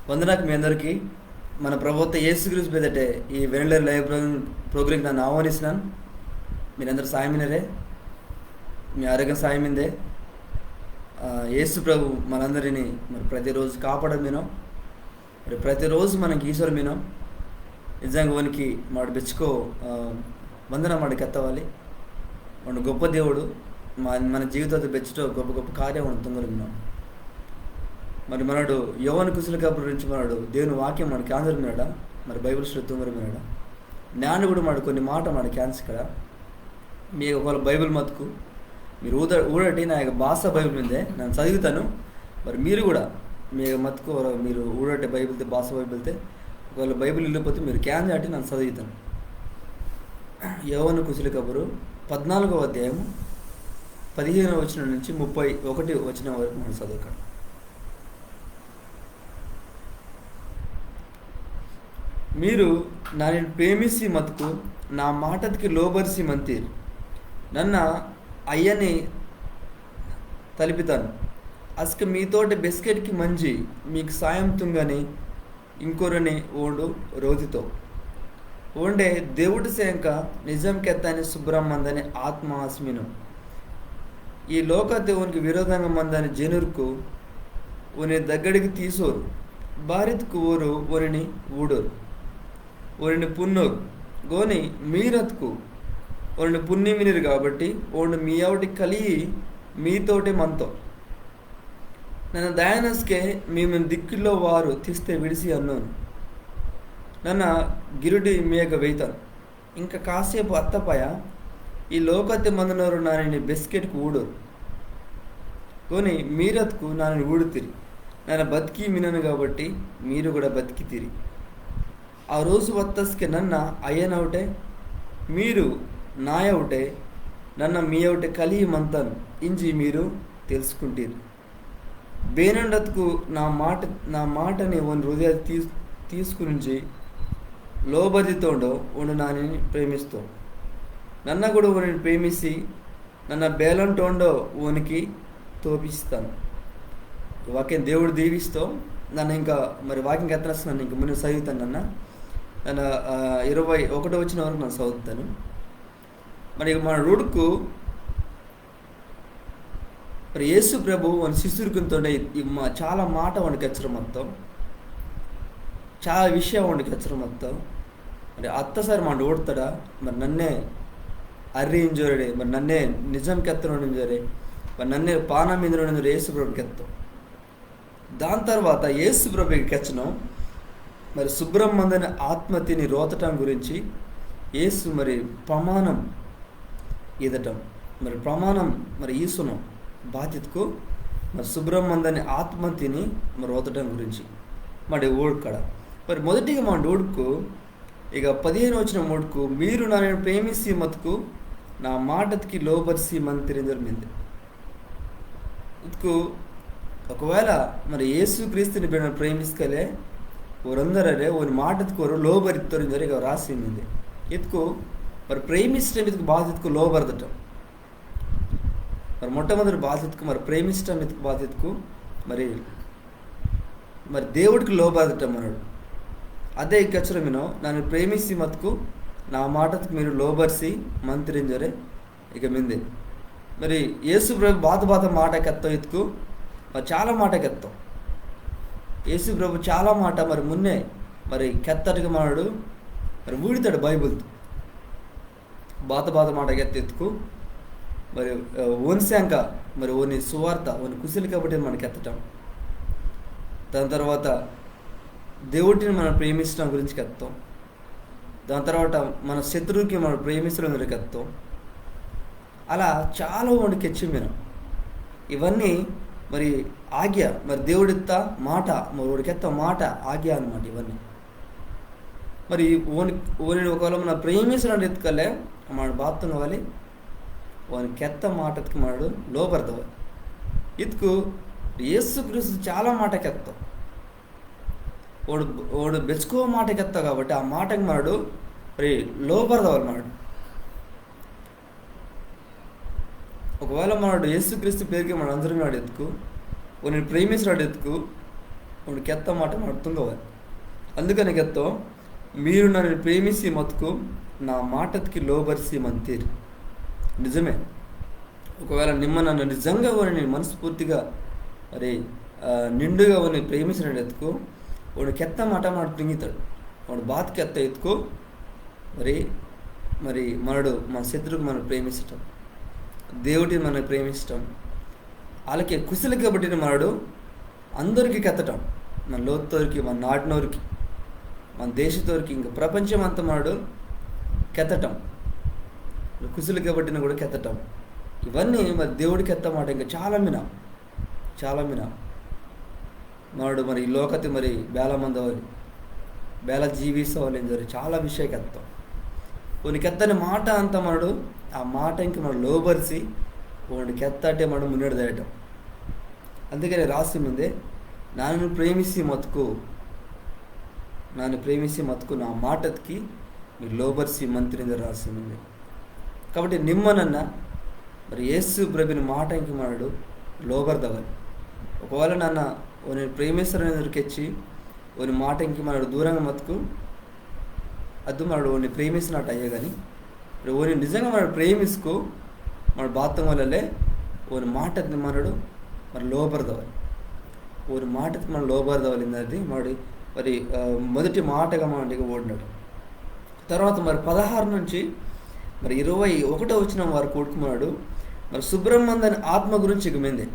వందనాకు మీ అందరికీ మన ప్రభుత్వ యేసుక్రీస్తు పేదటే ఈ వెనలర్ లైవ్ ప్రోగ్రాంకి నన్ను ఆహ్వానిస్తున్నాను. మీరందరూ సాయమినరే, మీ ఆరోగ్యం సాయమిందే. యేసు ప్రభు మనందరినీ మరి ప్రతిరోజు కాపాడడం మీనం, మరి ప్రతిరోజు మనకి ఈశ్వరు మీనం. నిజంగా వానికి మాడు బెచ్చుకో వందన మాడికి ఎత్తవాలి. వాడు గొప్ప దేవుడు, మన జీవితంతో బెచ్చుతో గొప్ప గొప్ప కార్యం మనం తొందర విన్నాం. మరి మనడు యవ్వన కుశల కబురు గురించి మనడు దేవుని వాక్యం మన క్యాన్సర్ మీనాడ, మరి బైబిల్ స్టోరీ తొందర మీనాడ జ్ఞానం కూడా మాడు కొన్ని మాట మన క్యాన్సర్ ఇక్కడ మీ ఒకవేళ బైబిల్ మతుకు మీరు ఊడటి నా యొక్క భాష బైబిల్ మీదే నేను చదువుతాను. మరి మీరు కూడా మీ మతుకు మీరు ఊడటే బైబిల్తే భాష బైబిల్తే ఒకవేళ బైబిల్ వెళ్ళిపోతే మీరు క్యాన్ దాటి నేను చదువుతాను. యవ్వన కుశల కబురు 14వ అధ్యాయం 15వ వచనం నుంచి 31వ వచనం వరకు మనం చదువుతాం. మీరు నన్ను ప్రేమిసి మతుకు నా మాటకి లోబరిసి మంతీరు నన్న అయ్యని తలిపితాను. అసక మీతోటి బిస్కెట్కి మంచి మీకు సాయం తుంగని ఇంకొరని ఓడు రోజుతో ఓండే దేవుడి సేంక నిజం కెత్తని సుబ్రహ్మందని ఆత్మ ఆస్మిను ఈ లోక దేవునికి విరోధంగా మందని జనురుకు ఉని దగ్గరికి తీసోరు భారత్కు ఊరు ఒరిని ఊడోరు ఒరిని పున్నోరు గోని మీరత్కు ఒరిని పుణ్యమినిరు కాబట్టి ఓండు మీ ఆవిటి కలిగి మీతోటి మనతో నన్ను దయానస్కే మేము దిక్కుల్లో వారు తీస్తే విడిసి అన్నాను. నన్న గిరుడి మేఘ వేతాను ఇంకా కాసేపు అత్తపాయ ఈ లోకత్తి మందునోరు నాని బిస్కెట్కు ఊడోరు కొని మీరత్కు నాని ఊడుతిరి నన్ను బతికి మినను కాబట్టి మీరు కూడా బతికి తిరి ఆ రోజు వత్తస్కి నన్న అయ్యనవుటే మీరు నాయవుటే నన్న మీ అవుటే కలిగి మంతాను ఇంజి మీరు తెలుసుకుంటారు. బేనండత్కు నా మాటని ఓన్ హృదయ తీసుకుని లోబదితోండో ఓను నాని ప్రేమిస్తో నన్న కూడా ఓని ప్రేమిసి నన్న బేలంటోండో ఓనికి తోపిస్తాను. వాక్యం దేవుడు దీవిస్తూ నన్ను ఇంకా మరి వాక్యం ఎత్తనేస్తున్నాను. ఇంక ముందు చదువుతాను. నన్ను 21వ వచనం వరకు నేను చదువుతాను. మరి మన రూడుకు మరి యేసు ప్రభు మన శిశురుకుంతో చాలా మాట వాడికి హెచ్చరం మొత్తం, చాలా విషయం వాడికి హెచ్చరం మొత్తం. మరి అత్తసారి మాట ఓడతాడా, మరి నన్నే అర్రి ఇంజోరే, మరి నన్నే నిజం కెత్తనుంజరే, మరి నన్నే పానం మీద యేసు ప్రభుకి ఎత్తాం. దాని తర్వాత యేసు ప్రభుకి కెచ్చనం మరి సుబ్రహ్మందని ఆత్మతిని రోతటం గురించి యేసు మరి ప్రమాణం ఈదటం, మరి ప్రమాణం మరి ఈసునం బాధ్యతకు మరి సుబ్రహ్మందని ఆత్మతిని మరి రోతటం గురించి మరి ఓడుకడ మరి మొదటిగా మా ఓడుకు ఇక 15 వచ్చిన ఓడుకు మీరు నన్ను ప్రేమిసి మతుకు నా మాటకి లోబర్సి మంత్రి మింది ఇతుకు ఒకవేళ మరి యేసు క్రీస్తుని ప్రేమిస్కలే ఓరందరే ఓని మాటకు ఓరు లోబరిత్తరు జరిగే రాసింది. ఇతుకు మరి ప్రేమిష్టం ఇతుకు బాధ్యతకు లోబరదటం మరి మొట్టమొదటి బాధ్యతకు మరి ప్రేమిష్టం ఇతుకు బాధ్యతకు మరి మరి దేవుడికి లోబరదటం అన్నాడు. అదే ఇక్కచ్చరం వినో నన్ను ప్రేమిసి మతుకు నా మాటకు మీరు లోబర్సి మంత్రింజరే ఇక మింది. మరి యేసు ప్రభు బాత మాటకెత్తాం ఇతుకు మరి చాలా మాటకెత్తాం. యేసు ప్రభు చాలా మాట మరి మున్నే మరి కెత్తటిగా మాడు మరి ఊడితాడు బైబుల్తో బాత మాటకెత్తెత్తుకు మరి ఓన్శాంక మరి ఓని సువార్త ఓని కుశలి కాబట్టి మనకి ఎత్తటం. దాని తర్వాత దేవుడిని మనం ప్రేమించడం గురించి ఎత్తాం. దాని తర్వాత మన శత్రువుకి మనం ప్రేమించడం గురించి ఎత్తాం. అలా చాలా వాడికి హెచ్చిమినం. ఇవన్నీ మరి ఆజ్ఞ, మరి దేవుడిత్తా మాట, మరి వాడికెత్త మాట ఆజ్ఞ అన్నమాట. ఇవన్నీ మరి ఓని ఒకవేళ మన ప్రేమించడం ఎత్తుకలే మన బాత్తం కావాలి వాని కెత్త మాటకి మాడు లోపడతావు. ఇతుకు యేసు క్రీస్తు చాలా మాటకెత్తాం. వాడు బెచ్చుకో మాటకెత్తావు కాబట్టి ఆ మాటకి మాడు మరి లోపడతావు అన్నమాట. ఒకవేళ మనడు యేసుక్రీస్తు పేరుకి మన అందరం నాడు ఎత్తుకు నేను ప్రేమించినాడు ఎత్తుకు ಒಂದು ಕೆತ್ತ ಮಾಟ ಮಾಡ್ತುಂಗವ. అందుకని ಕೆತ್ತೋ మీరు నన్ను ప్రేమిసి మతుకు నా మాటకి లోబరిసి మంతీరు. నిజమే, ఒకవేళ నన్ను నిజంగా నేను మనస్ఫూర్తిగా మరి నిండుగా వాడిని ప్రేమించిన ఎత్తుకు వాడు ಕೆತ್ತ మాట మాట తుంగితాడు. వాడు బాత్ ಕೆತ್ತ ఎత్తుకు మరి మనడు మన శత్రువుకు మనం ప్రేమించటం, దేవుడిని మనం ప్రేమించటం, వాళ్ళకి కుశలి కాబట్టి మనడు అందరికీ కెత్తటం, మన లోతుతోరికి, మన నాటినోరికి, మన దేశతోరికి, ఇంకా ప్రపంచం అంతా మనడు కెత్తటం, కుశలి కాబట్టిన కూడా కెత్తటం, ఇవన్నీ మరి దేవుడికి ఎత్తమాట. ఇంకా చాలా మినా మనడు మరి ఈ లోకతి మరి బేల మందవాలి, బేల జీవిస్తవాలి ఏం జరిగి చాలా విషయకి ఎత్తాం. కొన్ని కెత్తని మాట అంతా మనడు ఆ మాట ఇంక మనం లోబరిసి వాడిని కెత్తంటే మనం మున్నడు తేయటం. అందుకని రాసి ముందే నన్ను ప్రేమిసి మతుకు నా మాటకి మీరు లోబరిసి మంత్రి రాసి ఉంది. కాబట్టి నిమ్మనన్న మరి యేసు ప్రభుని మాట ఇంక మనడు లోబర్దవాలి. ఒకవేళ నన్న నేను ప్రేమిస్తారని ఎదురుకెచ్చి ఓని మాట ఇంక మనడు దూరంగా మతుకు అద్దు మనడు ఓని ప్రేమిస్తున్నట్టు అయ్యే. కానీ ఓని నిజంగా మనడు ప్రేమిసుకో మన బాత్తం వల్లలే ఓని మాటకి మనడు మరి లోబర్దవాలి. ఓని మాటకి మనం లోబర్దవాలి. అది మరి మొదటి మాటగా మనకి ఓడినాడు. తర్వాత మరి 16 నుంచి మరి 21 వచ్చిన వారు కూడుకున్నాడు. మరి సుబ్రహ్మణ్యని ఆత్మ గురించి ఇకమైంది.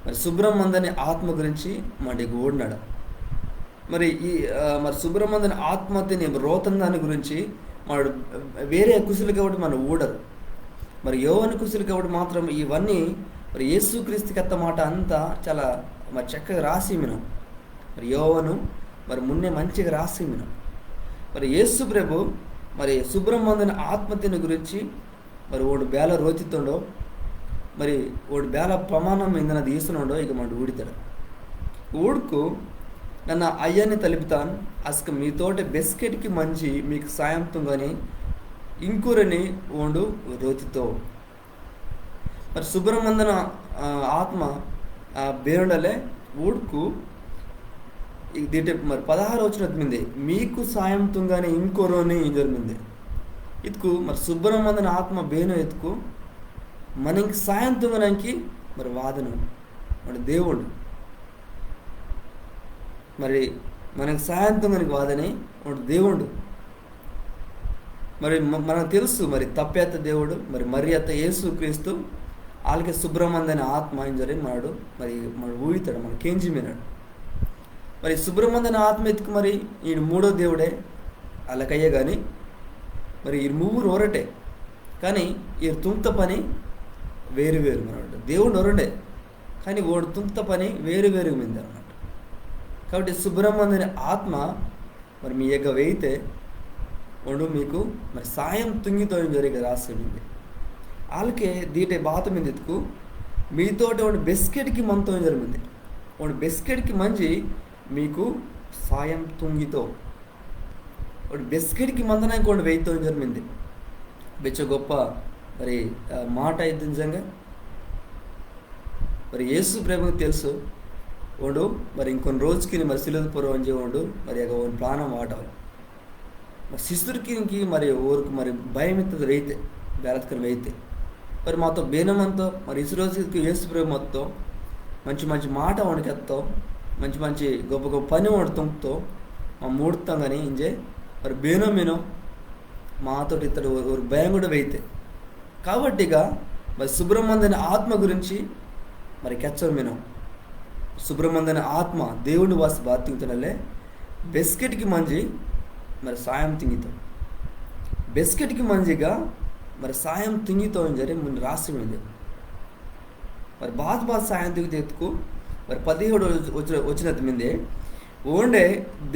మరి సుబ్రహ్మణ్యని ఆత్మ గురించి మనకి ఓడినాడు. మరి మరి సుబ్రహ్మణ్యని ఆత్మహత్యని రోతం దాని గురించి మనడు వేరే కుశలు కాబట్టి మనం ఊడరు. మరి యోవని కుశలు కాబట్టి మాత్రం ఇవన్నీ మరి యేసుక్రీస్తు కెత్త మాట అంతా చాలా మరి చక్కగా రాసి వినం. మరి యోవను మరి మున్నే మంచిగా రాసి వినం. మరి యేసు ప్రభు మరి సుబ్రహ్మణ్యని ఆత్మహత్యని గురించి మరి ఓడు బేల రోతితుండో మరి ఓడు బేల ప్రమాణం ఏందన్న తీసుకున్నాడో ఇక మన ఊడితాడు. ఊడుకు నన్న అయ్యాన్ని తలుపుతాను అసలు మీతోటి బిస్కెట్కి మంచి మీకు సాయంతంగాని ఇంకూరని ఓండు రోతితో. మరి సుబ్రహ్మణ్యన ఆత్మ బేరుండలే ఊడుకు దీంట్లో మరి 16 వచ్చినట్టు మీకు సాయంతంగానే ఇంకోరోని జరిగింది. ఇతుకు మరి సుబ్రహ్మణ్యన ఆత్మ బేను ఎత్తుకు మనకి సాయంత్రంగానికి మరి వాదన మరి దేవుడు మరి మనకి సాయంత్రంగానికి వాదనే వాడు దేవుడు. మరి మనకు తెలుసు మరి తప్పేత దేవుడు మరి అత్త యేసు క్రీస్తు వాళ్ళకి సుబ్రహ్మణ్యన ఆత్మ ఏం జరిగి మరి ఊహితాడు మన కేంజి మీనాడు. మరి సుబ్రహ్మణ్యన ఆత్మ ఎత్తుకు మరి ఈయన 3వ దేవుడే వాళ్ళకయ్యే. కానీ మరి ఈ 3 ఒరటే, కానీ ఈ తుంత పని వేరు మనమాట. దేవుడు ఒరడే కానీ ఓడు తుంత పని వేరు మింది అన్నమాట. కాబట్టి సుబ్రహ్మణ్యని ఆత్మ మరి మీ యొక్క వేయితే వాడు మీకు మరి సాయం తుంగితో జరిగే రాసింది. వాళ్ళకే దీటే బాత మీద ఎత్తుకు మీతోటి వాడు బెస్కెట్కి మనతో జరిగింది. వాడు బెస్కెట్కి మంచి మీకు సాయం తుంగితో వాడు బెస్కెట్కి మందనానికి వాడు వెయ్యితో జరిగింది. బెచ్చ గొప్ప మరి మాట అయితే నిజంగా మరి యేసు ప్రేమకు తెలుసు వాడు మరి ఇంకొన్ని రోజుకి మరి సిలువపురం అని చెప్పాడు. మరి ఒక ప్రాణం వాడాలి మరి శిశుడికి మరి ఊరికి మరి భయం ఎత్తది వెయితే బేరత్కరం వెయితే మరి మాతో బేనమంతో మరి ఇసు రోజుకి యేసు ప్రేమతో మంచి మాట వణికెత్తాం, మంచి గొప్ప పని వడుతుంతో మా మూడుతాం. కానీ ఇంజే మరి బేనో మాతో ఇతడు ఒక భయం కూడా వెయితే. కాబట్టిగా మరి సుబ్రహ్మణ్యని ఆత్మ గురించి మరి కెచ్చం వినం. సుబ్రహ్మణ్యని ఆత్మ దేవుని వాసి బాతింగుతున్నలే బెస్కెట్కి మంచి మరి సాయం తింగితో బెస్కెట్కి మంచిగా మరి సాయం తింగితో జరి ముందు రాసి ఉంది. మరి బాధ సాయం తింగితే ఎత్తుకు మరి 17 వచ్చినది మీదే ఓండే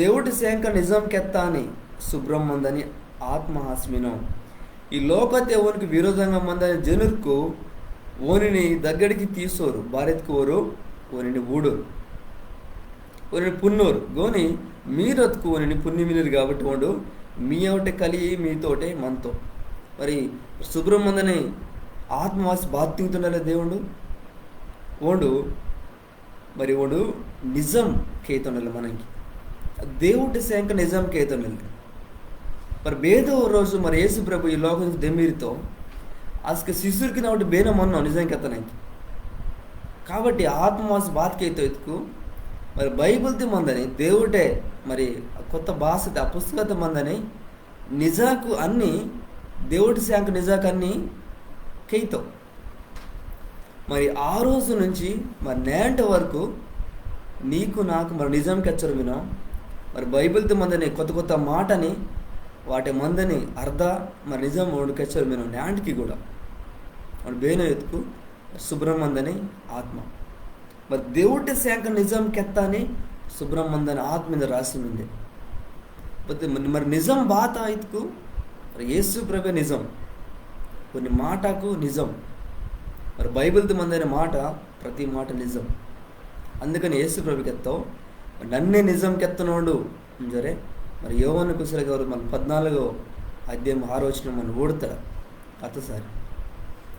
దేవుడి సేంక నిజం కెత్తా అని సుబ్రహ్మణ్యని ఆత్మ హాస్మినం. ఈ లోకతే ఓనికి విరోధంగా మందని జనులకు ఓనిని దగ్గరికి తీసోరు భారత్కోరు ఓనిని ఊడోరు ఓనిని పున్నోరు గోని మీరొత్తుకు ఓనిని పుణ్యమినరు కాబట్టి వాడు మీ ఒకటే కలిగి మీతోటే మనతో. మరి సుబ్రహ్మణ్యని ఆత్మవాసి బాధించుతుండాలే దేవుడు ఓండు మరి వాడు నిజం కేతనలు మనకి దేవుడి సేంక నిజం కేతనలు మరి ಬೇದೋ రోజు మరి యేసు ప్రభు ఈ లోకం దెమీరితో ఆస్క శిశురికి నాటి ಬೇನ మొన్న నిజం కేతనకి కాబట్టి ఆత్మవాస బాత్కేతో ఎత్తుకు మరి బైబిల్ది మందని దేవుడే మరి కొత్త భాష ఆ పుస్తకత మందని నిజాకు అన్ని దేవుడి శాంక నిజాకు అన్ని కేతో మరి ఆ రోజు నుంచి మరి నేంట వరకు నీకు నాకు మరి నిజం కెచ్చరు వినం మరి బైబిల్తో మందని కొత్త కొత్త మాటని వాటి మందని అర్ధ మరి నిజం వాడు కెచ్చరు వినం నేంటికి కూడా వాడు బేనో ఎత్తుకు సుబ్రహ్మందని ఆత్మ మరి దేవుడి శాంక నిజం కెత్తాని సుబ్రహ్మందని ఆత్మ మీద రాసి ఉంది మరి నిజం బాత ఎత్తుకు మరి యేసు ప్రభు నిజం కొన్ని మాటకు నిజం మరి బైబిల్తో మందైన మాట ప్రతి మాట నిజం అందుకని యేసు ప్రభు కెత్తావు నన్నే నిజం కెత్తనోడు జరే మరి యోహాను కుశల గారు మన 14వ అధ్యాయం 6వ వచనం మనం ఓడతాడు అతసారి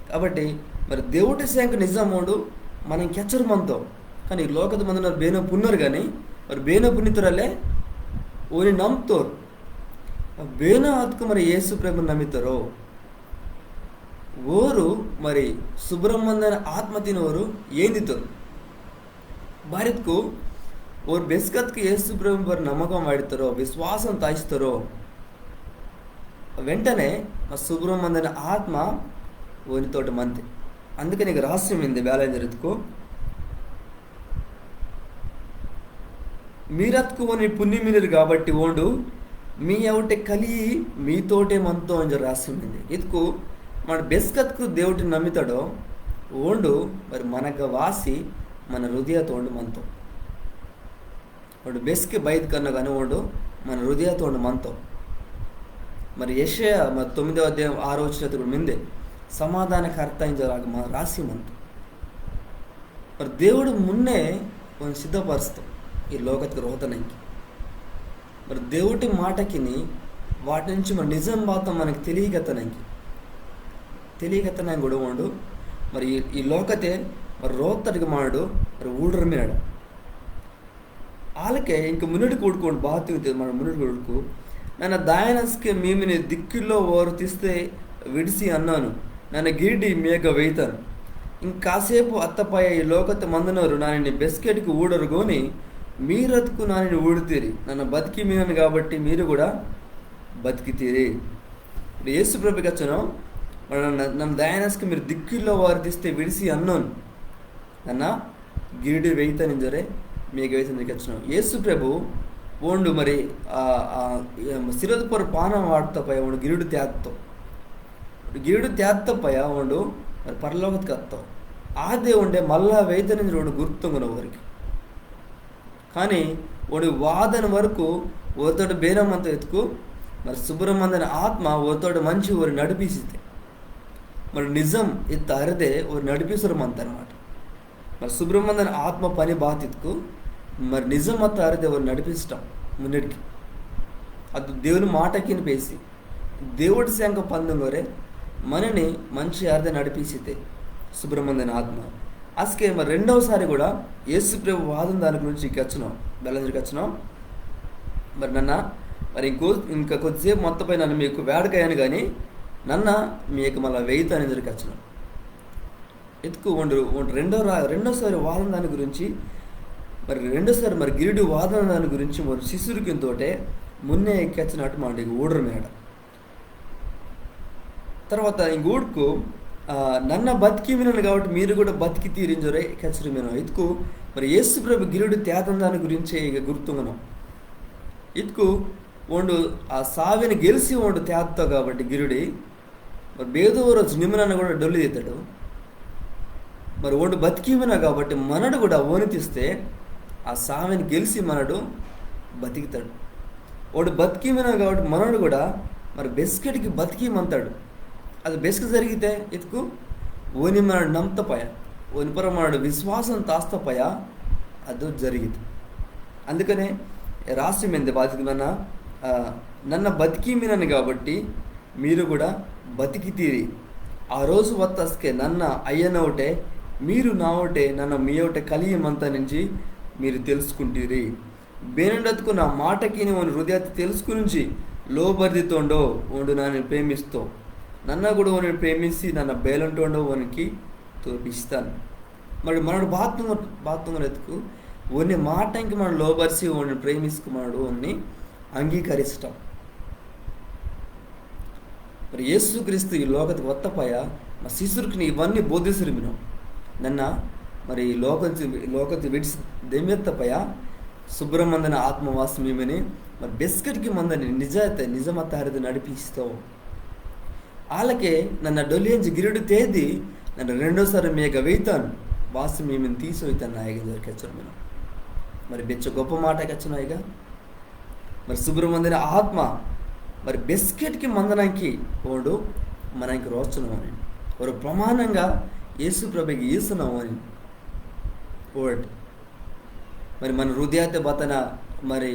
కాబట్టి మరి దేవుడి శాంక నిజమోడు మనం కెచ్చరు మనతో కానీ ఈ లోకದ మంది ಬೇನೋ పున్నారు కానీ మరి ಬೇನೋ పుణ్యతురలే ఓని నమ్తోరు ಬೇನೋ ಅದಕ್ಕೆ మరి యేసు ప్రభు నమ్మితారో ఓరు మరి ಸುಬ್ರಹ್ಮಣ್ಯನ ಆತ್ಮ ತಿನ್ನೋರು ಏನಿತ್ತರು ಭಾರತ್ಕು ಓರ್ ಬೆಸ್ಕತ್ಗೆ యేసు ప్రభు పర్ నమ్మకం వాడితారో విశ్వాసం తాయిస్తారో వెంటనే ఆ సుబ్రహ్మణ్యన ఆత్మ ఓనితోటి మంది అందుకని నీకు రహస్యం ఏంది బ్యాలెంజర్కు మీరత్కు ఓని పుణ్యమినరు కాబట్టి ఓండు మీ ఎవటే కలి మీతోటే మనతో అని రహస్యం ఏంది ఇదికు మన బెస్కత్కు దేవుడిని నమ్మితాడో ఓండు మరి మనకు వాసి మన హృదయతోండు మనతో వాడు బెస్కి బయట కన్నా కానీ ఓండు మన హృదయతోండు మనతో మరి యెషయా మరి 9వ అధ్యాయం 6వ వచనం మిందే సమాధానకర్త ఇంజరాగ మన రాసి మనతో మరి దేవుడు మున్నే మనం సిద్ధపరుస్తాం ఈ లోకత్కు రోతనకి మరి దేవుడి మాటకిని వాటి నుంచి మన నిజం బాతం మనకు తెలియగతనాయి కూడా ఉండు మరి ఈ లోకతే మరి రోత్తడికి మాడు మరి ఊడరు మీనాడు వాళ్ళకే ఇంక మున్నడి కూడుకోండి బాగా మన మున్నడి కొడుకు నన్ను దాయనస్కి మేమిని దిక్కుల్లో ఓరు తీస్తే విడిసి అన్నాను నన్ను గిరిడి మేఘ వేయితాను ఇంకాసేపు అత్తపాయ ఈ లోకత మందునరు నాని బెస్కెట్కి ఊడరు గోని మీరతుకు నాని ఊడితీరి నన్ను బతికి మీనను కాబట్టి మీరు కూడా బతికితీరి ఇప్పుడు యేసు ప్రభుకి వచ్చాను నన్ను దయానస్కి మీరు దిక్కుల్లో వారు తీస్తే విడిసి అన్నాను నన్న గిరిడి వేయితాను జరే మీకు వేయితానికి వచ్చినాం యేసు ప్రభు ఓండు మరి ಸಿರದಪರ ಪಾನ ಮಾಡ್ತಪ್ಪ ಒಂದು ಗಿರಿಡು ತ್ಯಾತ್ತಪ್ಪಯ್ಯ ಒಂದು మరి పరలోకత్కి వస్తావు ఆదే ఉండే మళ్ళా వేదన రెండు గుర్తుంగన వారికి కానీ వాడి వాదన వరకు ఓతోడు బేరమంత ఎత్తుకు మరి సుబ్రహ్మణ్యన ఆత్మ ఓతోడు మంచి ఊరి నడిపిస్తే మరి నిజం ఎత్త అరదే ఊరి నడిపిసరమంత అనమాట మరి సుబ్రహ్మణ్యన ఆత్మ పని బాతిత్కు మరి నిజం అత్త అరదే ఊరి నడిపిస్తాం మున్నటికి అది దేవుని మాటకి పేసి దేవుడి శాంక పందులోరే మనని మంచి అర్థ నడిపిస్తే సుబ్రహ్మణ్యన ఆత్మ అసకే మరి రెండవసారి కూడా యేసు ప్రభు వాదం దాని గురించి వచ్చినాం బెల్లంజరికి వచ్చినాం మరి నన్న మరి ఇంకా కొద్దిసేపు మొత్తపై నన్ను మీకు వేడకయ్యాను కానీ నన్న మీకు మళ్ళీ వెయ్యితాను ఎదురికి వచ్చినాం ఎత్తుకు రెండోసారి వాదం దాని గురించి మరి రెండోసారి మరి గిరిడు వాదన దాని గురించి మరి శిశురికితోటే మున్నే ఎక్కిచ్చినట్టు మా ఊడరు మేడ తర్వాత ఇంకూడుకు నన్న బతికి వినను కాబట్టి మీరు కూడా బతికి తీరించరే ఎక్కచ్చరు మేము ఇతుకు మరి యేసు ప్రభు గిరుడు త్యాగం దాని గురించే ఇక గుర్తుంగనం ఇతుకు ఓండు ఆ సావిని గెలిచి ఓండు త్యాగతో కాబట్టి గిరుడి మరి బేదో రోజు నిమ్మనన్న కూడా డొల్లు తీస్తాడు మరి ఓండు బతికిమిన కాబట్టి మనడు కూడా ఓని తీస్తే ఆ సావిని గెలిచి మనడు బతికితాడు ఓడు బతికిమిన కాబట్టి మనడు కూడా మరి బెస్కెట్కి బతికిమంతాడు అది బెస్క్ జరిగితే ఇతుకు ఓని మనడు నమ్తపయ ఓనిపర మనడు విశ్వాసం తాస్తపయ అది జరిగింది అందుకనే రాష్ట్రమైంది బాధితున్న నన్న బతికిమినని కాబట్టి మీరు కూడా బతికి తీరి ఆ రోజు వత్తస్కే నన్న అయ్యనవుటే మీరు నా ఒకటే నన్ను మీ ఒకటే కలియమంత నుంచి మీరు తెలుసుకుంటీరి. ಬೇನಂಡತ್ಕು ನಾ ಮಾಟಕಿನಿ ಒಂದು ಹೃದಯ తెలుసుకుని లోబర్దితోండో ఉండు నన్ను ప్రేమిస్తో నన్న కూడా నేను ప్రేమించి నన్ను బేలంటోండో వానికి తోపిస్తాను. మరి మనడు బాత్తుంగ ఎత్తుకు ఒన్ని మాటకి మనం లోబర్సి వాడిని ప్రేమిసుకున్నాడు అని అంగీకరిస్తాం. మరి యేసుక్రీస్తు ఈ లోకతికి వత్తపయ మా శిశురికి ఇవన్నీ బోధిస్తురు మీరు నన్న మరి లోకతి విడిచి దెమ్మెత్తపయ సుబ్రహ్మణ్యನ ఆత్మవాసం ఏమని మరి బెస్కెట్కి మందని నిజమత హరిది నడిపిస్తావు. వాళ్ళకే నన్ను డొలించి గిరుడు తేది నన్ను రెండోసారి మేఘ వేయితాను వాసం ఏమని తీసిపోతాను నాయక దొరికొచ్చాను మేము. మరి బెచ్చ గొప్ప మాటకొచ్చినాయిగా. మరి సుబ్రహ్మణ్యన ఆత్మ మరి బెస్కెట్కి మందనానికి ఓడు మనకి రోచనం అని ఒక ప్రమాణంగా యేసు ప్రభుకి ఈస్తున్నావు అని ఓడ్. మరి మన హృదయాత బతన మరి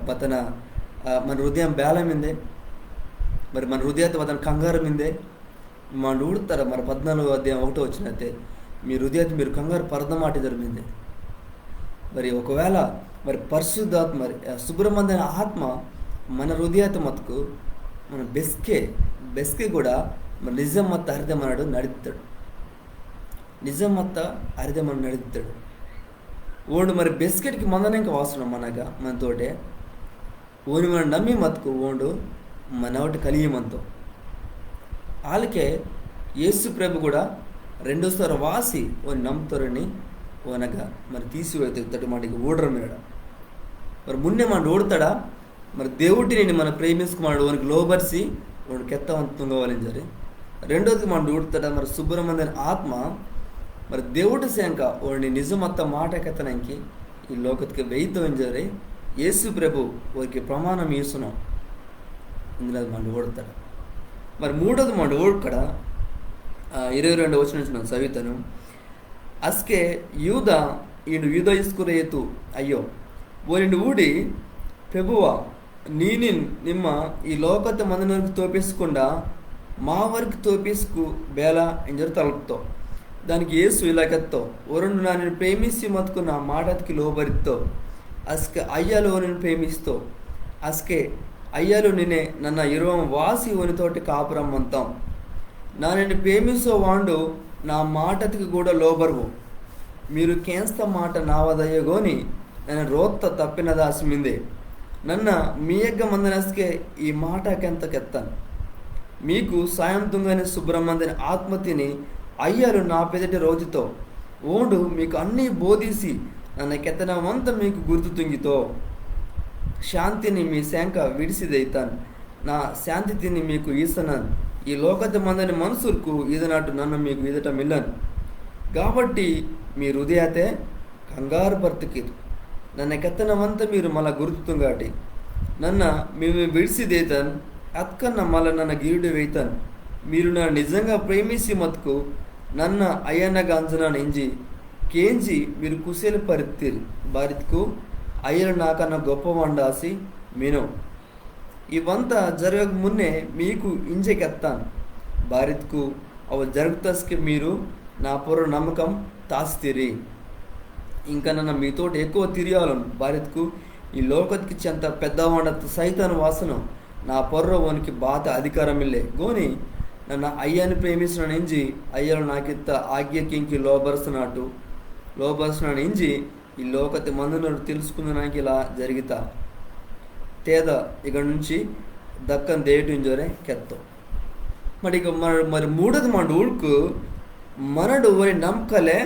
బతన మన హృదయం బేలమిందే. మరి మన హృదయాత బతన కంగారు మిందే మన ఊడుతారా. మరి 14వ అధ్యాయం 1 వచ్చినట్టే మీ హృదయాత మీరు కంగారు పరదమాట జరిగింది. మరి ఒకవేళ మరి పరిశుద్ధాత్మ మరి సుబ్రహ్మణ్యన ఆత్మ మన హృదయాత మతుకు మన బెస్కే కూడా మరి నిజం మత్త హరిదమన్నాడు నడుపుతాడు. నిజం మత్త హరిదమని నడుపుతాడు ఓడు. మరి బెస్కెట్కి మందనంక వాసన మనగా మనతోటే ఓని మనం నమ్మి మతుకు ఓండు మన ఒకటి కలియమంతో వాళ్ళకే యేసు ప్రభు కూడా రెండోసారి వాసి ఓని నమ్ముతారని ఓనగా మరి తీసివేస్తాడు మాటికి ఓడరు మీద. మరి మున్నే మన ఓడతాడా మరి దేవుడిని మన ప్రేమించుకున్నాడు వానికి లోబర్సి వాడు కెత్తవంతంగా వాళ్ళని సరే. రెండోది మన ఓడతాడా మరి సుబ్రహ్మణ్యన ఆత్మ మరి దేవుడి శంక వాడిని నిజమత్త మాట కెత్తనానికి ఈ లోకతికి వెయితం జరి యేసు ప్రభు వారికి ప్రమాణం ఇస్తున్నాం ఇందులో మన ఓడతాడు. మరి మూడోది మన ఓడకడ 22 వచ్చిన సవితను అస్కే యూద ఇస్కురేతు అయ్యో ఓని ఊడి ప్రభువా ನೀನಿ ನಿಮ್ಮ ಈ ಲೋಕದ ಮಂದನವರೆಗೆ ತೋಪಿಸకుండా మా వరకు తోపిసుకు బేల ఎంజరు తలుపుతో దానికి యేసు ఇలాగెత్తో వరుణ్ నన్ను ప్రేమిసి మతుకు నా మాటకి లోబరితో అస్కే అయ్యాలో నేను ప్రేమిస్తో అస్కే అయ్యాలో నిన్నే నన్న ఇరువం వాసి ఒనితోటి కాపురమ్మంతాం నన్ను ప్రేమిసో వాండు నా మాటకి కూడా లోబరువు మీరు కేంస్త మాట నావదయ్యగోని నన్ను రోత్త తప్పిన దాసిమిందే ನನ್ನ ಮೀಯಗ್ಗ ಮಂದನಸ್ಕೆ ಈ ಮಾಟಕೆಂತಕೆತ್ತಾను మీకు సాయంత్రంగానే సుబ్రహ్మణ్యన ఆత్మతిని అయ్యారు నా పెదటి రోజుతో ఓడు మీకు అన్నీ బోధిసి నన్ను కెత్తనమంతా మీకు గుర్తు తుంగితో శాంతిని మీ శాంక విడిసిదైతాను నా శాంతి తిని మీకు ఈసనాను ఈ లోకత మందని మనుషులకు ఈదనాటు నన్ను మీకు ఈదట మిల్లను కాబట్టి మీ హృదయతే కంగారు పర్తుకిరు ನನ್ನ ಕೆತ್ತನವಂತ మీరు మళ్ళా గుర్తుంగాటి నన్న మేము విడిసిదేతాను అత్కన్న మళ్ళా నన్న గీరుడు వేతాను మీరు నా నిజంగా ప్రేమిసి మతుకు నన్న అయ్యన్నగా అంచనాను ఎంజి కేంజి మీరు కుశల పరిత్తిరు భారత్కు అయ్యలు నాకన్నా గొప్ప వండాసి మీను ఇవంతా జరగక మున్నే మీకు ఇంజకెత్తాను భారత్కు అవి జరుగుతస్కి మీరు నా పూర్వ నమ్మకం తాస్తిరి ఇంకా నన్ను మీతో ఎక్కువ తిరిగాలను భారత్కు ఈ లోకతికి చెంత పెద్దవాడ సైతాన్ వాసన నా పొర్రవనికి బాధ అధికారం ఇల్లే గోని నన్ను అయ్యాన్ని ప్రేమించిన ఎంజి అయ్యలు నాకిత్త ఆజ్ఞకింకి లోబర్సినాడు ఎంజి ఈ లోకతి మందును తెలుసుకున్నానికి ఇలా జరిగితా తేద ఇక నుంచి దక్కన్ దేటుంజోరే కెత్తో మరి ఇక మరి మూడోది మన ఊళ్ళకు మనడు వరి నమ్మకలే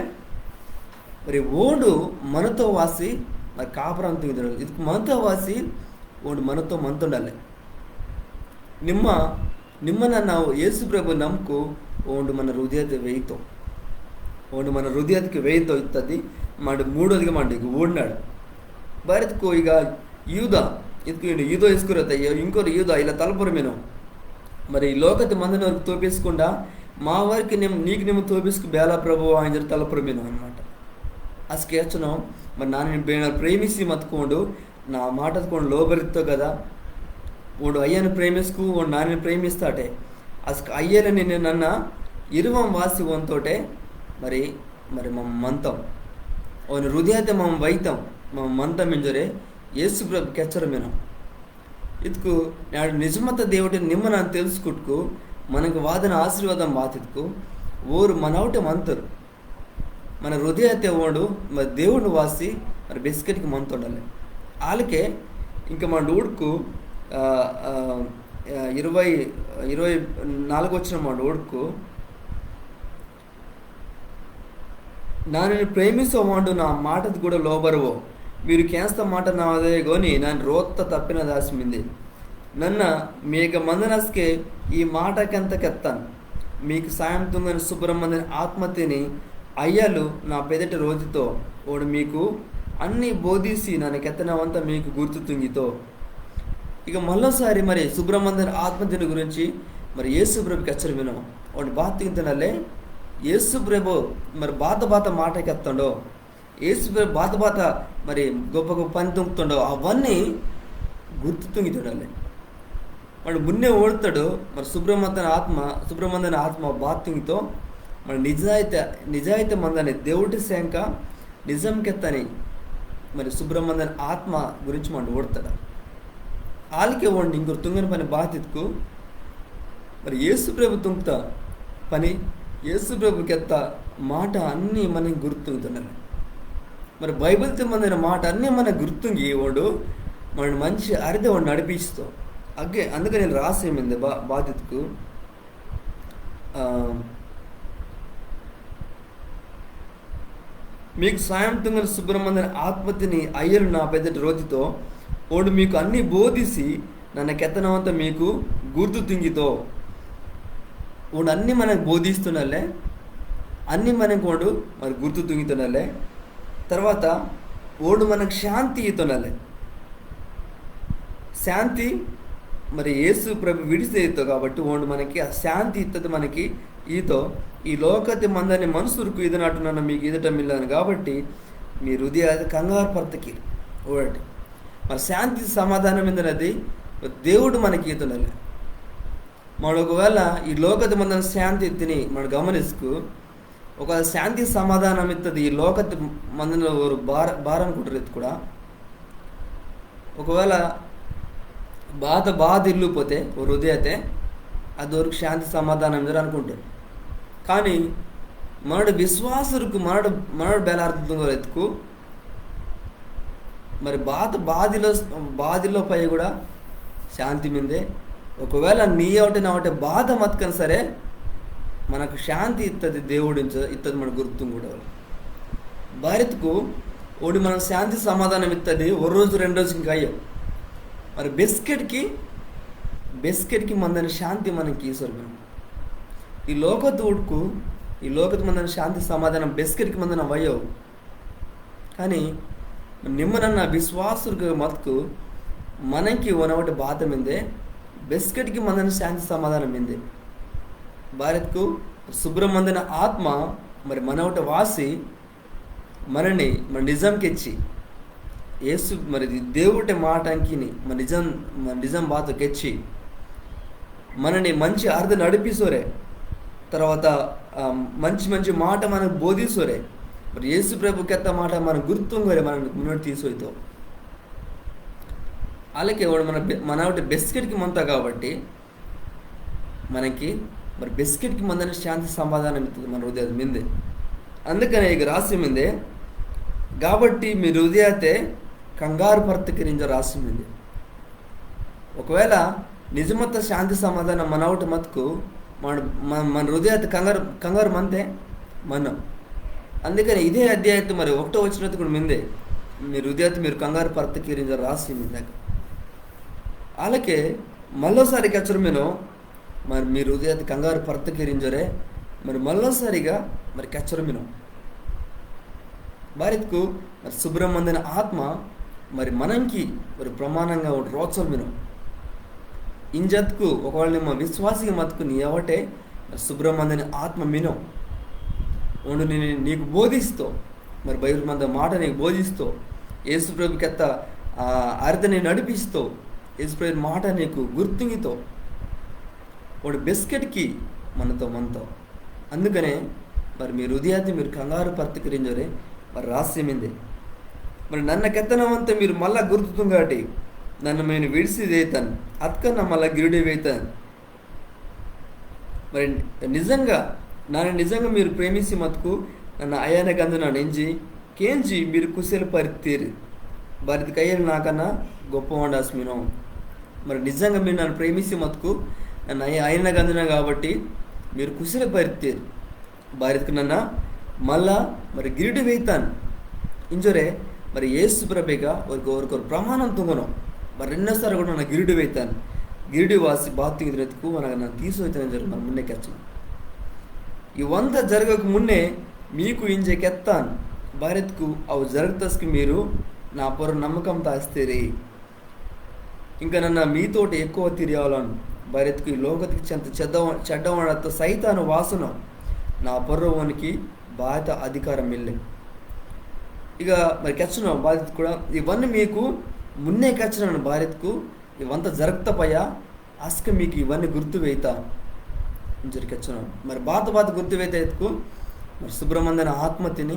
మరి ಓಡು మనతో వాసి మరి కాపురం తింటాడు ఇది మనతో వాసి ఓడు మనతో మంతుండాలి నిమ్మ నన్ను యేసు ప్రభు నమ్ముకు ఓడు మన హృదయత వేయితో ఓడు మన హృదయతకి వేయితో ఇస్తుంది మాడు మూడోదిగా మాకు ఓడినాడు భారత్కు ఇక యూదో ఇసుకురతయ్యో ఇంకోరు యూదా ఇలా తలపురం నేను మరి లోకతి మందిని వరకు తోపేసుకుండా మా వారికి నీకు నిమ్మ తోపేసుకు బేలా ప్రభు ఆయన తలపురం నేను అనమాట అస్కే వచ్చును మరి ನಾನು ಪ್ರೇಮಿಸಿ ಮತ್ಕೊಂಡು ನಾ ಮಾಟದ್ಕೊಂಡು ಲೋಬರಿತ್ತೋ కదా ఓడు అయ్యను ప్రేమిస్కు ఓడు నాని ప్రేమిస్తాటే అస్క అయ్యలు నిన్ను నన్న ఇరువం వాసి వంతోటే మరి మరి ಮಮ್ಮ ಮಂತಂ ಅವನ ಹೃದಯತೆ ಮಮ್ಮ ವೈತಂ ಮಮ್ಮ ಮಂತಂ ಮಿಂಜೊರೆ ಯೇಸು ಪ್ರಭು ಕೆಚ್ಚರ ಮಿనం ಇದಕ್ಕೂ నాడు నిజమత దేవుడిని నిమ్మ ನಾನು తెలుసుకుట్టుకు మనకు వాదన ఆశీర్వాదం బాతిద్కు ఓరు మనవట మంతరు మన హృదయతే ఓడు మరి దేవుడిని వాసి మరి బిస్కెట్కి మంతుండాలి వాళ్ళకే ఇంకా మన డూడ్కు 24 వచ్చిన మన డూడ్కు ನಾನು ಪ್ರೇಮಿಸೋ ಮಾಡು ನಾ ಮಾಟದ ಕೂಡ ಲೋಬರುವೋ మీరు కేస్త మాట నాదే కొని ನಾನು రోత్త తప్పిన దాసిమింది నన్న మేక మందనస్కే ఈ మాటకెంత కెత్తాను మీకు సాయం తుంగని సుబ్రహ్మణ్యం ఆత్మతిని అయ్యలు నా పెదటి రోజుతో ఓడు మీకు అన్నీ బోధిసి నన్ను కెత్తనవంత మీకు గుర్తు తుంగితో ఇక మళ్ళోసారి మరి సుబ్రహ్మణ్యం ఆత్మతిని గురించి మరి యేసు ప్రభుకి హెచ్చరి వినం వాడు బాధ తింటున్నలే యేసు ప్రభు మరి బాత మాటకెత్తండో యేసు ప్రభు బాత మరి గొప్ప గొప్ప పని తుంగుతుండో అవన్నీ గుర్తు తుంగితుండాలి వాడు మున్నే ఓడతాడు మరి సుబ్రహ్మణ్యం ఆత్మ బాధ తుంగితో మరి నిజాయితీ మందని దేవుడి శంక నిజం కెత్తని మరి సుబ్రహ్మణ్యం ఆత్మ గురించి మనం ఓడతాడు వాళ్ళకే ఓడి ఇంకొక తుంగని పని బాధ్యతకు మరి యేసు ప్రభు తుంగుతా పని యేసు ప్రభు కెత్త మాట అన్నీ మనకి గుర్తుంగుతున్నాడు మరి బైబిల్ తిమ్మదిన మాట అన్నీ మనకు గుర్తుంగి వాడు మన మంచి అరిదే వాడు నడిపిస్తావు అందుకని నేను రాసేమింది బాధ్యతకు మీకు సాయం తుంగని సుబ్రహ్మణ్యం ఆత్మతిని అయ్యలు నా పెద్దటి రోజుతో వాడు మీకు అన్నీ బోధిసి నన్ను కెత్తనవంతా మీకు గుర్తు తుంగితో వాడు అన్నీ మనకు బోధిస్తున్నాలే అన్నీ మనకు వాడు మరి గుర్తు తుంగితున్నాలే తర్వాత ఓడు మనకు శాంతి ఇతోనాలే శాంతి మరి యేసు ప్రభు విడిసే ఇతో కాబట్టి ఓడు మనకి ఆ శాంతి ఇత్తది మనకి ఈతో ఈ లోకతి మందని మనుషులకు ఇదనట్టున్న మీకు ఇదటం ఇల్లాను కాబట్టి మీ హృదయ కంగారు పర్తకి ఓడటి మరి శాంతి సమాధానం ఏందన్నది దేవుడు మనకి ఈతోనాలే మనం ఒకవేళ ఈ లోకతి మందని శాంతి తిని మనం గమనిస్తూ ఒక శాంతి సమాధానం ఇస్తుంది ఈ లోకతి మందిలో ఒక భారం కుట్రు కూడా ఒకవేళ బాధ ఇల్లుపోతే ఓ హృదయతే అది వరకు శాంతి సమాధానం ఇద్దరు అనుకుంటారు కానీ మనడు విశ్వాసులకు మనడు బేలార్థం ఎత్తుకు మరి బాధిలో పై కూడా శాంతి మీదే ఒకవేళ నీ ఒకటి నా ఒకటి బాధ మతకని సరే మనకు శాంతి ఇస్తుంది దేవుడు ఇస్తుంది మన గుర్తు కూడా భారత్కు ఓడి మన శాంతి సమాధానం ఇస్తుంది ఒక రోజు 2 రోజు ఇంకా అయ్యాం మరి బెస్కెట్కి మందని శాంతి మనకి స్వర్గం ఈ లోకత్ మందని శాంతి సమాధానం బెస్కెట్కి మందన అయ్యావు కానీ నిమ్మనన్న విశ్వాసులకు మతుకు మనకి ఒకటి బాధ మీదే బెస్కెట్కి మందని శాంతి సమాధానం మీదే భారత్కు సుబ్రహ్మణ్యం ఆత్మ మరి మనవట వాసి మన నిజంకెచ్చి యేసు మరి దేవుడి మాట అంకిని మన నిజం బాతకెచ్చి మనని మంచి అర్థ నడిపిసోరే తర్వాత మంచి మాట మనకు బోధిసోరే మరి యేసు ప్రభు కెత్త మాట మనం గుర్తుంగోరే మనం మున్నోటి తీసోయితో అలాగే మన బెస్కెట్కి మంత కాబట్టి మనకి మరి బెస్కెట్కి మందని శాంతి సమాధానం ఇస్తుంది మన హృదయం మిందే అందుకనే ఇక రాసి మిందే కాబట్టి మీ హృదయతే కంగారు పర్తకిరించ రాసి మిందే ఒకవేళ నిజమత శాంతి సమాధానం మనవటి మతుకు మన హృదయతే కంగారు మంతే మనం అందుకని ఇదే అధ్యాయత మరి 1వ వచనం కూడా మిందే మీ హృదయతే మీరు కంగారు పర్తకిరించ రాసి మిందాక అలాగే మళ్ళోసారి కచ్చరు మీరు మరి మీ హృదయాన్ని కంగారు పర్తకిరించరే మరి మళ్ళోసారిగా మరి కచ్చరు మీరు భారత్కు మరి సుబ్రహ్మణ్యం ఆత్మ మరి మనంకి మరి ప్రమాణంగా రోత్సలు మీరు ఇంజత్కు ఒకవేళ ನಿಮ್ಮ విశ్వాసిగా మతుకు నీ ఎవటే మరి సుబ్రహ్మణ్యం ఆత్మ మినం ఉండు నీకు బోధిస్తూ మరి బైబిల్ మంద మాట నీకు బోధిస్తూ యేసు ప్రభు కెత్త అర్థని నడిపిస్తూ యేసు ప్రభు మాట నీకు గుర్తుంగితో వాడు బెస్కెట్కి మనతో అందుకనే మరి మీ ಹೃದಯத்தை మీరు కంగారు ಪರ್ತಿಕರಿಂಜೋರೆ మరి రహస్యమిందే మరి ನನ್ನ ಕೆತ್ತನವಂತ మీరు మళ్ళా గుర్తుంగాటి నన్ను నేను విడిసిదేతాను అత్కన్నా మళ్ళా గిరుడి వేతాను మరి నిజంగా మీరు ప్రేమిసి మతుకు నన్ను అయ్యాన గందున నెంజి కేంజి మీరు కుశల పరితీరు భారతి కయ్యలు నాకన్నా గొప్ప వండాస్మినో మరి నిజంగా మీరు నన్ను ప్రేమిసి మతుకు నన్ను అయిన గందున కాబట్టి మీరు కుశల పరితీరు భారతికి నన్ను మళ్ళా మరి గిరిడి వేతాను ఇంజోరే మరి యేసు ప్రభేగా ఒకరు ప్రమాణం తుంగను మరి రెండోసారి కూడా ನನ್ನ ಗಿರಿಡಿ ವೈತಾನೆ ಗಿರಿಡಿ ವಾಸಿ ಬಾತಿಗೆ ಎತ್ಕು ನಾನು ತೀಸೋಯ್ತಾನೆ ಜರು మన మున్నే కెచ్చు ఇవంత జరగక మున్నే మీకు ఇంజే కెత్తాను భారత్కు అవి జరుగుతస్కి మీరు నా పొర నమ్మకం తాస్తేరి ఇంకా నన్ను మీతోటి ఎక్కువ తిరిగాలను భారత్కు ఈ లోకతికి చెడ్డవాడతో సైతాను వాసన నా పొర్రవానికి బాధ్యత అధికారం ఇల్లే ఇక మరి కెచ్చున బాధ్యత కూడా ఇవన్నీ మీకు మున్నే కెచ్చినాను భారత్కు ఇవంతా జరగతపయ్యా అస్క మీకు ఇవన్నీ గుర్తు వేయితా జరికెచ్చున్నాను మరి బాత గుర్తు వేయితే ఎత్తుకు మరి సుబ్రహ్మణ్యನ ఆత్మ తిని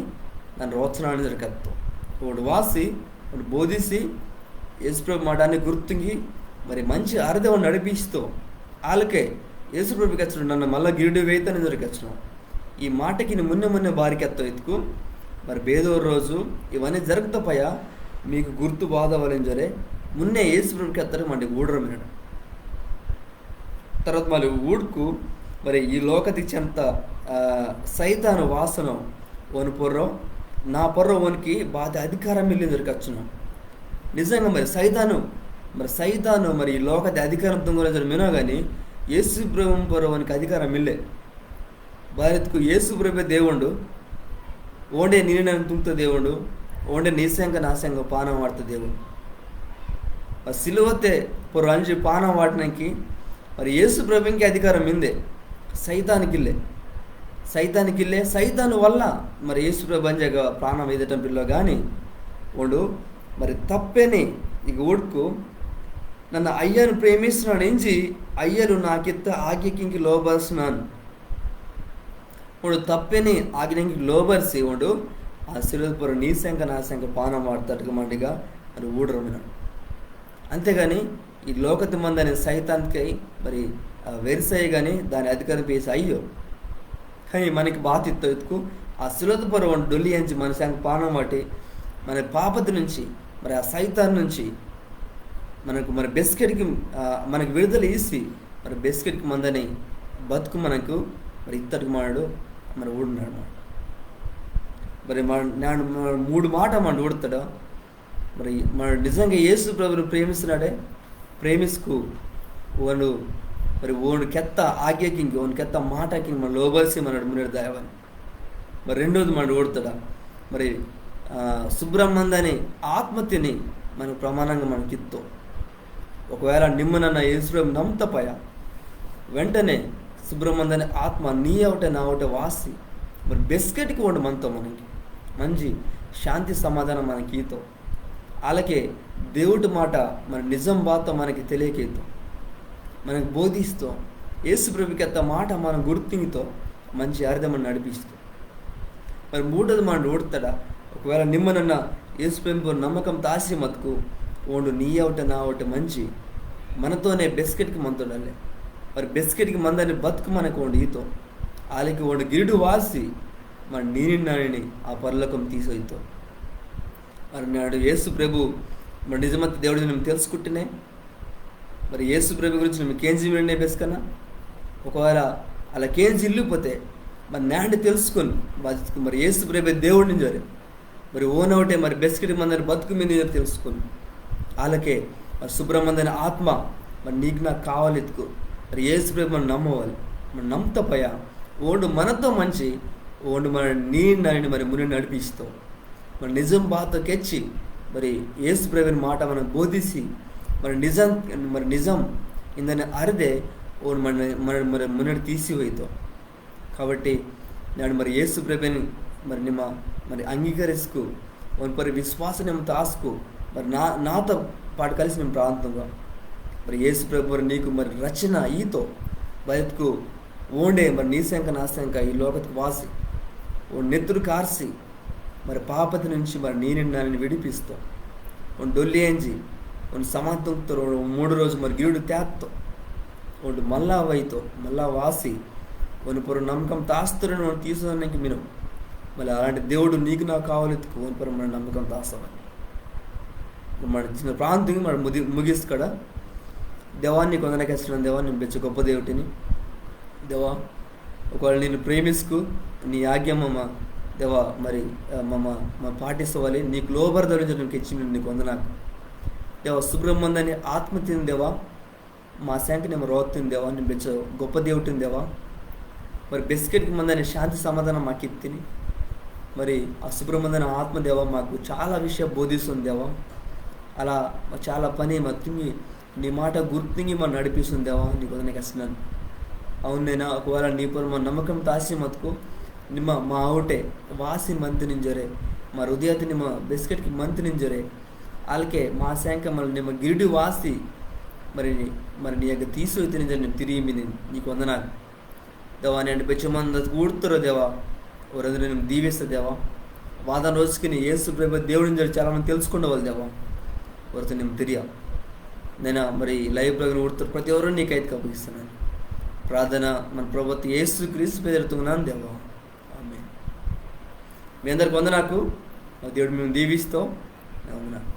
నన్ను రోచనాన్ని జరికెత్తు వాడు వాసి వాడు బోధిసి యేసుప్రభు మాటాన్ని గుర్తుంగి మరి మంచి అర్థం నడిపిస్తూ వాళ్ళకే యేసుప్రభుకి వచ్చాడు నన్ను మళ్ళీ గిరిడి వేయితని జరికెచ్చున్నాను ఈ మాటకి మున్నే బారికెత్తావు ఎత్తుకు మరి బేదోరు రోజు ఇవన్నీ జరుగుతపయ్యా మీకు గుర్తు బాధ వలింజరే మున్నే యేసుప్రభుకి ఎత్తారు మండి ఊడరం వినడం తర్వాత మళ్ళీ ఊడుకు మరి ఈ లోకతికి చెంత సైతాను వాసన ఓను పొర్రం నా పొర్ర ఓనికి బాధ అధికారం వెళ్ళి దొరకచ్చును నిజంగా మరి సైతాను మరి ఈ లోకతి అధికారం తొంగలేదు మినో కానీ యేసు ప్రభు పొర్ర ఓనికి అధికారం ఇల్లే భారత్కు యేసు ప్రభు దేవుడు ఓండే నేను నన్ను తుంగుతా దేవుడు ఓండే నీసంగా నాశంగా పానం వాడుతా దేవుడు సిలువతే పొర్ర అంజి పానం వాడడానికి మరి యేసు ప్రభుకి అధికారం ఇందే సైతానికి సైతాను వల్ల మరి యేసు ప్రభు అంజగా ప్రాణం ఎదటం పిల్లో కానీ వాడు మరి తప్పేని ఇక ఊడుకు నన్ను అయ్యను ప్రేమిస్తున్నాడు ఎంచి అయ్యలు నాకెత్త ఆజ్ఞకి లోబరుస్తున్నాను వాడు తప్పేని ఆజ్ఞకి లోబరిసి వాడు ఆ సిలువపుర నీశంక నాశంక పానం వాడతాడు మండిగా మరి ఊడరమినాడు అంతేగాని ఈ లోకతి మంది అనే సైతానికి మరి వెరిసాయి కానీ దాని అధికారం పేసి అయ్యో కానీ మనకి బాధ్యత ఎత్తుకు ఆ సిలువపుర డొల్లి అంచి మన సంగ పానం వాటి మన పాపతి నుంచి మరి ఆ సైతాన్ నుంచి మనకు మరి బెస్కెట్కి మనకు విడుదల ఇసి మరి బెస్కెట్కి మందని బతుకు మనకు మరి ఇత్తడికి మాడు మరి ఊడున్నాడు మరి నేను 3 మాట మన ఊడతాడు మరి మన నిజంగా యేసు ప్రభుని ప్రేమిస్తున్నాడే ప్రేమిస్కు వాడు మరి ఓను కెత్త ఆజ్ఞకి ఓను కెత్త మాటకి మన లోబలిసి మన మున్నెడు దాయవని మరి రెండోది మన ఓడతాడా మరి సుబ్రహ్మణ్యని ఆత్మతిని మనకు ప్రమాణంగా మనకిత్తో ఒకవేళ నిమ్మనన్న యేసుప్రభు నమ్మతపయా వెంటనే సుబ్రహ్మణ్యని ఆత్మ నీ ఒకటే నా ఒకటే వాసి మరి బెస్కెట్కి ఉండు మనతో మనకి మంచి శాంతి సమాధానం మనకి ఈతో అలాగే దేవుడి మాట మన నిజం బాతో మనకి తెలియకేతో మనకు బోధిస్తూ యేసుప్రభుకి అత్త మాట మనం గుర్తింగితో మంచి అర్థమని నడిపిస్తూ మరి మూడోది మనం ఓడతాడా ఒకవేళ నిమ్మనన్న యేసుప్రభు నమ్మకం తాసి మతుకు ఓండు నీ ఒకటి నా ఒకటి మంచి మనతోనే బెస్కెట్కి మంతోడాలి మరి బెస్కెట్కి మందని బతుకు మనకు ఓండు ఈతో వాళ్ళకి ఓండు గిరిడు వాసి మరి నీని ఆ పరలోకం తీసోయితో మరి నాడు యేసు ప్రభు మరి నిజమంత దేవుడిని మేము తెలుసుకుంటేనే మరి యేసు ప్రభు గురించి మేము కేంజీ వినే బెస్కన్నా ఒకవేళ అలా కేంజీ ఇల్లిపోతే మరి నాండి తెలుసుకొని మరి యేసు ప్రభు దేవుడిని జరి మరి ఓనవుటే మరి బెస్కెట్ మందని బతుకు మీద తెలుసుకొని వాళ్ళకే మరి సుబ్రహ్మణ్యని ఆత్మ మరి నీకు నాకు కావాలి ఎత్తుకు మరి యేసు ప్రభు మనం నమ్మవాలి మరి నమ్మతపయ్యా ఓండు మనతో మంచి ఓండు మన నీని మరి ముని నడిపిస్తాం మరి నిజం బాధ కెచ్చి మరి యేసు ప్రభుని మాట మనం బోధిసి మరి నిజం ఇందని అరిదే ఓ మన మున్నడి తీసివేయతో కాబట్టి నేను మరి యేసు ప్రభుని మరి నిమ్మ మరి అంగీకరిస్తూ ఓన్ పరి విశ్వాసం నిమ్మ తాసుకు మరి నాతో పాటు కలిసి నేను ప్రాంతంగా మరి యేసు ప్రభు నీకు మరి రచన ఈతో బయటకు ఓండే మరి నీశంక నాశంక ఈ లోకకు వాసి ಒಂದು ನೆತ್ತರು ಕಾರ್ಸಿ మరి పాపతి నుంచి మరి నేను నన్ను విడిపిస్తాం ಒಂದು ಡೊಲ್ಲಿ ಎಂಜಿ ಒಂದು ಸಮಾತಂಕ್ತರು 3 రోజు మరి ಗಿಡು ತ್ಯಾತ್ತೋ ಒಂದು మళ్ళా వైతో మళ్ళా వాసి ಒಂದು పొర నమ్మకం తాస్తులను తీసుకోవడానికి మీరు మళ్ళీ అలాంటి దేవుడు నీకు నాకు కావాలెత్తుకు ಒಂದು పొర మన నమ్మకం తాస్తామని మన చిన్న ప్రాంతం మన ముగిస్తాడ దేవాన్ని కొందనకేస్తున్నాను దేవా నేను పెంచే గొప్ప దేవుడిని దేవా ఒకవేళ నేను ప్రేమిస్కు నీ ఆజ్ఞమ్మ దేవా మరి మా పాటిస్తవాలి నీకు లోబరదలు నీకు ఇచ్చిన నీకు వందనాకు దేవా సుబ్రహ్మణ్యాన్ని ఆత్మ తిని దేవా మా శాంతి నేను రోత్తిని దేవా నేను పెంచ గొప్ప దేవుడిని దేవా మరి బిస్కెట్కి మందని శాంతి సమాధానం మాకు ఇత్తిని మరి ఆ సుబ్రహ్మణ్యం ఆత్మదేవ మాకు చాలా విషయం బోధిస్తుంది దేవా అలా చాలా పని మా తింగి నీ మాట గుర్తింగి మనం నడిపిస్తుంది దేవా నీకు వదనకి వస్తున్నాను అవును నేను ఒకవేళ నీ పరు మా నమ్మకం తాసి మతుకు ನಿಮ್ಮ మా ಔಟೆ ವಾಸಿ ಮಂತ್ ನಿಂಜರೆ మా హృదయతి ನಿಮ್ಮ బిస్కెట్కి మంత్ నింజరే వాళ్ళకే మా శాంక మళ్ళీ ನಿಮ್ಮ గిరిడి వాసి మరి నీ యొక్క తీసుకు నింజరే నేను తిరిగి నీకు వందనాలు దేవా నేను పెచ్చమంది కూడుతురో దేవా ఎవరందరూ నేను దీవిస్తా దేవా వాదన రోజుకి నీ యేసు ప్రభు దేవుడి నుంచి చాలామంది తెలుసుకుండవాలి దేవా ఎవరితో నేను తిరిగా నేను మరి లైవ్ ప్రోగ్రామ్ కూడుతారు ప్రతి ఒక్కరు నీకైతే కప్పగిస్తున్నాను ప్రార్థన మన ప్రభుత్వ యేసు క్రీస్తు పేరుతున్నాను దేవా మీ అందరికి వందనాకు దేవుడు మేము దీవిస్తాం వందనాలు.